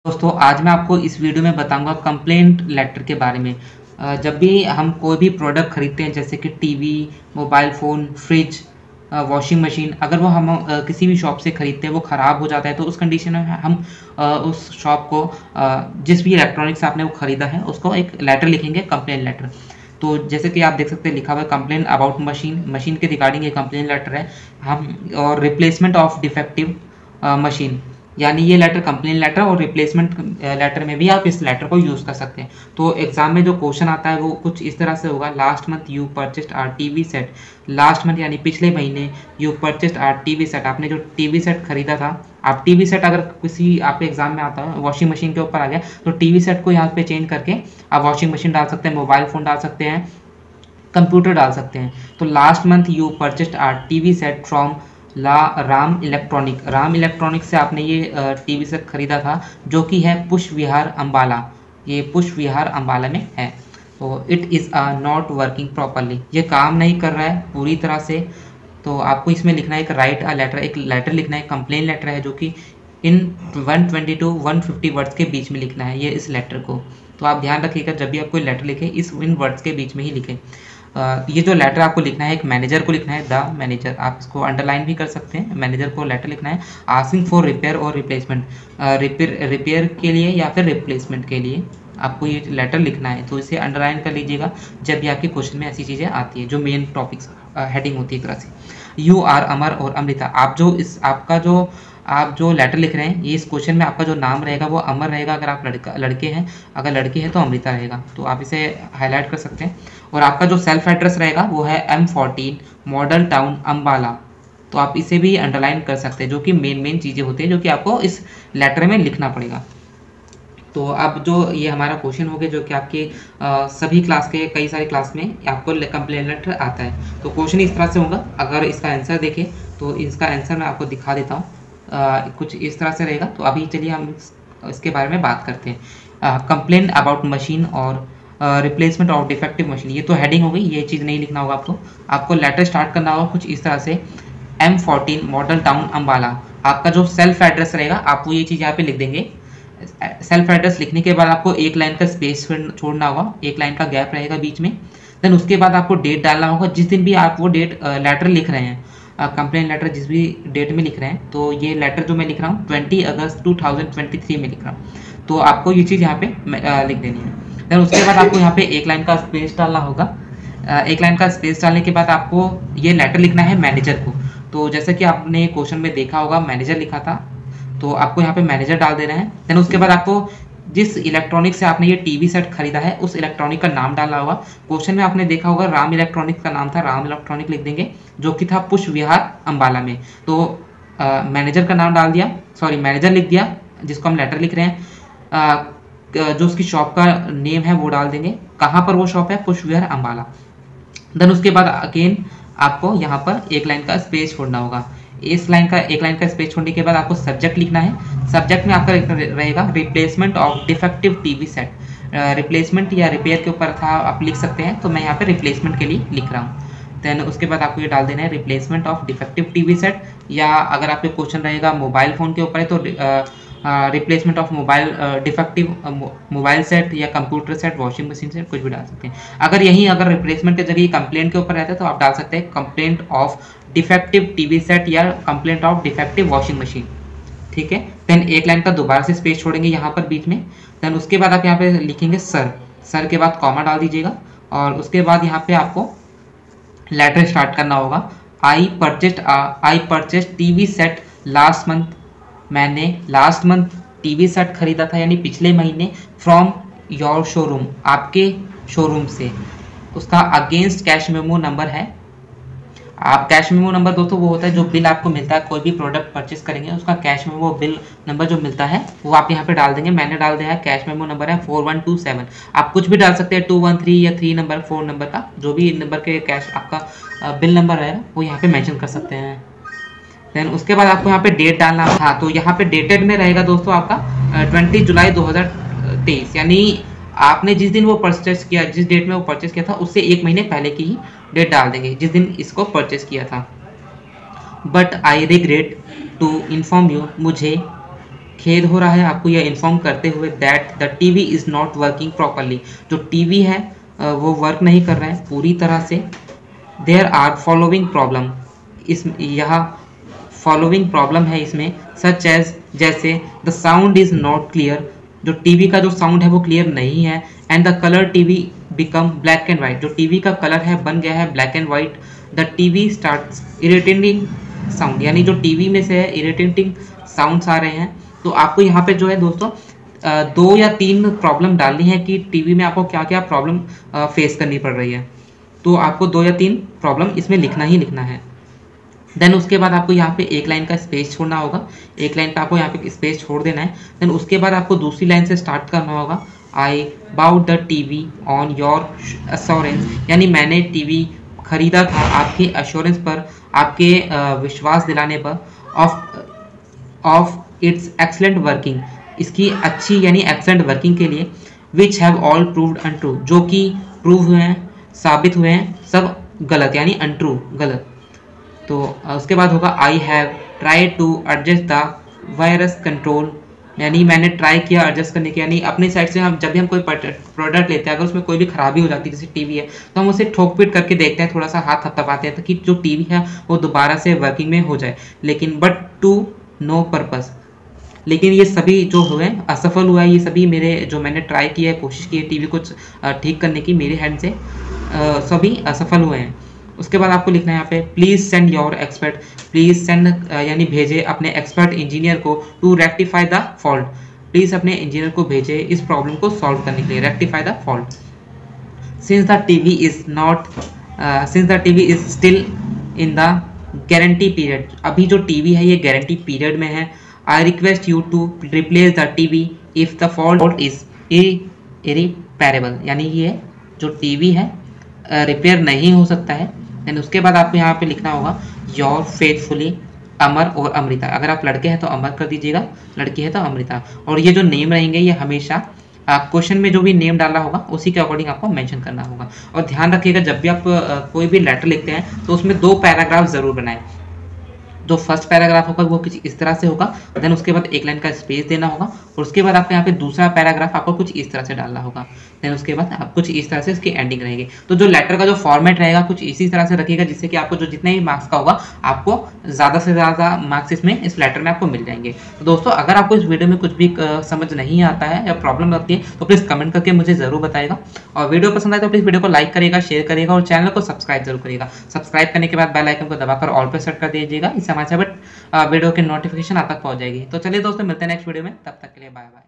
दोस्तों आज मैं आपको इस वीडियो में बताऊंगा कंप्लेंट लेटर के बारे में। जब भी हम कोई भी प्रोडक्ट खरीदते हैं जैसे कि TV, mobile phone, fridge, washing machine, अगर वो हम किसी भी शॉप से खरीदते हैं वो ख़राब हो जाता है तो उस कंडीशन में हम उस शॉप को जिस भी इलेक्ट्रॉनिक्स आपने वो ख़रीदा है उसको एक लेटर लिखेंगे, कंप्लेंट लेटर। तो जैसे कि आप देख सकते हैं लिखा हुआ है कंप्लेंट अबाउट मशीन, मशीन के रिगार्डिंग ये कंप्लेंट लेटर है। हम और रिप्लेसमेंट ऑफ डिफेक्टिव मशीन, यानी ये लेटर कंप्लेन लेटर और रिप्लेसमेंट लेटर में भी आप इस लेटर को यूज़ कर सकते हैं। तो एग्जाम में जो क्वेश्चन आता है वो कुछ इस तरह से होगा, last month you purchased our TV set. Last month यानी पिछले महीने you purchased our TV set, आपने जो टीवी सेट खरीदा था। आप टीवी सेट अगर किसी आपके एग्जाम में आता है वॉशिंग मशीन के ऊपर आ गया तो टीवी सेट को यहाँ पे चेंज करके आप वॉशिंग मशीन डाल सकते हैं, मोबाइल फ़ोन डाल सकते हैं, कंप्यूटर डाल सकते हैं। तो last month you purchased our TV set from Ram electronic. Ram electronic से आपने ये टीवी सेट खरीदा था जो कि है पुष्प विहार अम्बाला। ये पुष्प विहार अम्बाला में है। तो it is not working properly, ये काम नहीं कर रहा है पूरी तरह से। तो आपको इसमें लिखना है एक राइट अ लेटर, एक लेटर लिखना है, कंप्लेन लेटर है जो कि इन 120 टू 150 वर्ड्स के बीच में लिखना है ये इस लेटर को। तो आप ध्यान रखिएगा जब भी आप कोई लेटर लिखें इन वर्ड्स के बीच में ही लिखें। ये जो लेटर आपको लिखना है एक मैनेजर को लिखना है, द मैनेजर। आप इसको अंडरलाइन भी कर सकते हैं। मैनेजर को लेटर लिखना है आस्किंग फॉर रिपेयर और रिप्लेसमेंट, रिपेयर के लिए या फिर रिप्लेसमेंट के लिए आपको ये लेटर लिखना है। तो इसे अंडरलाइन कर लीजिएगा जब भी आपके क्वेश्चन में ऐसी चीज़ें आती है जो मेन टॉपिक्स हेडिंग होती है एक तरह से। यू आर अमर और अमृता, आप जो लेटर लिख रहे हैं ये इस क्वेश्चन में आपका जो नाम रहेगा वो अमर रहेगा अगर आप लड़के हैं, अगर लड़की है तो अमृता रहेगा। तो आप इसे हाईलाइट कर सकते हैं। और आपका जो सेल्फ एड्रेस रहेगा वो है M14 मॉडल टाउन अम्बाला। तो आप इसे भी अंडरलाइन कर सकते हैं जो कि मेन चीज़ें होती है जो कि आपको इस लेटर में लिखना पड़ेगा। तो अब जो ये हमारा क्वेश्चन हो गया जो कि आपके सभी क्लास के कई सारे क्लास में आपको कंप्लेंट लेटर आता है। तो क्वेश्चन इस तरह से होगा। अगर इसका आंसर देखें तो इसका आंसर मैं आपको दिखा देता हूँ। कुछ इस तरह से रहेगा। तो अभी चलिए हम इसके बारे में बात करते हैं। कंप्लेन अबाउट मशीन और रिप्लेसमेंट ऑफ डिफेक्टिव मशीन, ये तो हेडिंग हो गई, ये चीज़ नहीं लिखना होगा आपको लेटर स्टार्ट करना होगा कुछ इस तरह से, M14 मॉडल टाउन अम्बाला। आपका जो सेल्फ एड्रेस रहेगा आप वो ये चीज़ यहाँ पे लिख देंगे। सेल्फ एड्रेस लिखने के बाद आपको एक लाइन का स्पेस छोड़ना होगा, एक लाइन का गैप रहेगा बीच में। देन उसके बाद आपको डेट डालना होगा जिस दिन भी आप वो डेट लेटर लिख रहे हैं, कंप्लेंट लेटर जिस भी डेट में लिख रहे हैं। तो ये लेटर जो मैं लिख रहा हूँ 20 अगस्त 2023 में लिख रहा हूँ। तो आपको ये चीज़ यहाँ पे लिख देनी है। देन उसके बाद आपको यहाँ पे एक लाइन का स्पेस डालना होगा। एक लाइन का स्पेस डालने के बाद आपको ये लेटर लिखना है मैनेजर को। तो जैसे कि आपने क्वेश्चन में देखा होगा मैनेजर लिखा था, तो आपको यहाँ पे मैनेजर डाल देना है। देन उसके बाद आपको जिस इलेक्ट्रॉनिक से आपने ये टीवी सेट खरीदा है उस इलेक्ट्रॉनिक का नाम डालना होगा। क्वेश्चन में आपने देखा होगा राम इलेक्ट्रॉनिक का नाम था, राम इलेक्ट्रॉनिक लिख देंगे जो कि था पुष्प विहार अम्बाला में। तो मैनेजर का नाम डाल दिया, सॉरी मैनेजर लिख दिया जिसको हम लेटर लिख रहे हैं। जो उसकी शॉप का नेम है वो डाल देंगे, कहाँ पर वो शॉप है, पुष्प विहार अम्बाला। देन उसके बाद अगेन आपको यहाँ पर एक लाइन का स्पेस छोड़ना होगा। एक लाइन का स्पेस छोड़ने के बाद आपको सब्जेक्ट लिखना है। सब्जेक्ट में आपका रहेगा replacement of defective TV set. Replacement या रिपेयर के ऊपर था आप लिख सकते हैं, तो मैं यहाँ पे रिप्लेसमेंट के लिए लिख रहा हूँ। देन उसके बाद आपको ये डाल देना है replacement of defective TV set, या अगर आपके क्वेश्चन रहेगा मोबाइल फ़ोन के ऊपर है तो replacement of mobile defective mobile set या computer set, washing machine set, कुछ भी डाल सकते हैं। अगर रिप्लेसमेंट के जरिए कंप्लेंट के ऊपर रहता है तो आप डाल सकते हैं complaint of defective TV set या complaint of defective washing machine. ठीक है। देन एक लाइन का दोबारा से स्पेस छोड़ेंगे यहाँ पर बीच में। देन उसके बाद आप यहाँ पे लिखेंगे सर के बाद कॉमा डाल दीजिएगा। और उसके बाद यहाँ पे आपको लेटर स्टार्ट करना होगा। I purchased TV set last month, मैंने लास्ट मंथ टीवी सेट खरीदा था यानी पिछले महीने, फ्रॉम योर शोरूम, आपके शोरूम से। उसका अगेंस्ट कैश मेमो नंबर है। आप कैश मेमो नंबर दोस्तों वो होता है जो बिल आपको मिलता है, कोई भी प्रोडक्ट परचेस करेंगे उसका कैश मेमो बिल नंबर जो मिलता है वो आप यहाँ पे डाल देंगे। मैंने डाल दिया है, कैश मेमो नंबर है 4127। आप कुछ भी डाल सकते हैं 213 या 3 नंबर 4 नंबर का, जो भी नंबर के कैश आपका बिल नंबर है वो यहाँ पे मेंशन कर सकते हैं। देन उसके बाद आपको यहाँ पे डेट डालना है। हाँ, तो यहाँ पे डेटेड में रहेगा दोस्तों आपका 20 जुलाई 2023, यानी आपने जिस दिन वो परचेस किया, जिस डेट में वो परचेस किया था उससे एक महीने पहले की ही डेट डाल देंगे जिस दिन इसको परचेस किया था। But I regret to inform you, मुझे खेद हो रहा है आपको यह इन्फॉर्म करते हुए that the TV is not working properly. जो टीवी है वो वर्क नहीं कर रहा है पूरी तरह से। देयर आर फॉलोइंग प्रॉब्लम, इस यह फॉलोइंग प्रॉब्लम है इसमें, सच एज जैसे the sound is not clear, जो टीवी का जो साउंड है वो क्लियर नहीं है। And the colour TV become black and white, जो टीवी का कलर है बन गया है black and white. The TV starts irritating sound, यानी जो टीवी में से है इरिटेटिंग साउंड्स आ रहे हैं। तो आपको यहाँ पे जो है दोस्तों 2 या 3 प्रॉब्लम डालनी है कि टीवी में आपको क्या क्या प्रॉब्लम फेस करनी पड़ रही है। तो आपको 2 या 3 प्रॉब्लम इसमें लिखना ही लिखना है। देन उसके बाद आपको यहाँ पे एक लाइन का स्पेस छोड़ना होगा, एक लाइन का आपको यहाँ पे स्पेस छोड़ देना है। देन उसके बाद आपको दूसरी लाइन से स्टार्ट करना होगा, I bought the TV on your assurance, यानी मैंने टीवी खरीदा था आपके अश्योरेंस पर, आपके विश्वास दिलाने पर, ऑफ इट्स एक्सलेंट वर्किंग, इसकी अच्छी यानी एक्सलेंट वर्किंग के लिए, which have all proved untrue, जो कि प्रूव हुए हैं, साबित हुए हैं सब गलत यानी अनट्रू गलत। तो उसके बाद होगा I have try to adjust the virus control, यानी मैंने ट्राई किया एडजस्ट करने की, यानी अपनी साइड से हम जब भी हम कोई प्रोडक्ट लेते हैं अगर उसमें कोई भी खराबी हो जाती है, जैसे टीवी है, तो हम उसे ठोक पीट करके देखते हैं, थोड़ा सा हाथ थपथपाते हैं ताकि जो टीवी है वो दोबारा से वर्किंग में हो जाए, लेकिन बट टू नो पर्पस। लेकिन ये सभी जो हुए असफल हुआ है, ये सभी मेरे जो मैंने ट्राई किया है, कोशिश की है टीवी को ठीक करने की मेरे हैंड से, सभी असफल हुए हैं। उसके बाद आपको लिखना है यहाँ पे please send your expert, please send यानी भेजे अपने एक्सपर्ट इंजीनियर को to rectify the fault, please अपने इंजीनियर को भेजे इस प्रॉब्लम को सॉल्व करने के लिए, rectify the fault. Since the TV is still in the guarantee period, अभी जो टीवी है ये गारंटी पीरियड में है। I request you to replace the TV if the fault is irreparable, यानी ये जो टीवी है रिपेयर नहीं हो सकता है। देन उसके बाद आपको यहाँ पे लिखना होगा योर फेथफुली अमर और अमृता, अगर आप लड़के हैं तो अमर कर दीजिएगा, लड़की है तो अमृता। और ये जो नेम रहेंगे ये हमेशा क्वेश्चन में जो भी नेम डाला होगा उसी के अकॉर्डिंग आपको मेंशन करना होगा। और ध्यान रखिएगा जब भी आप कोई भी लेटर लिखते हैं तो उसमें 2 पैराग्राफ जरूर बनाएं। जो फर्स्ट पैराग्राफ होगा वो कुछ इस तरह से होगा, देन उसके बाद एक लाइन का स्पेस देना होगा, और उसके बाद आपको यहाँ पे दूसरा पैराग्राफ आपको कुछ इस तरह से डालना होगा, देन उसके बाद आप कुछ इस तरह से इसकी एंडिंग रहेगी। तो जो लेटर का जो फॉर्मेट रहेगा कुछ इसी तरह से रखिएगा जिससे कि आपको जो जितने भी मार्क्स का होगा आपको ज़्यादा से ज़्यादा मार्क्स इसमें इस लेटर में आपको मिल जाएंगे। तो दोस्तों अगर आपको इस वीडियो में कुछ भी समझ नहीं आता है या प्रॉब्लम लगती है तो प्लीज़ कमेंट करके मुझे ज़रूर बताएगा, और वीडियो पसंद आए तो प्लीज़ वीडियो को लाइक करिएगा, शेयर करिएगा और चैनल को सब्सक्राइब जरूर करिएगा। सब्सक्राइब करने के बाद बेल आइकन को दबाकर ऑल पे सेट कर दीजिएगा, इससे हमारे वीडियो की नोटिफिकेशन आप तक पहुंच जाएगी। तो चलिए दोस्तों मिलते हैं नेक्स्ट वीडियो में, तब तक के लिए बाय बाय।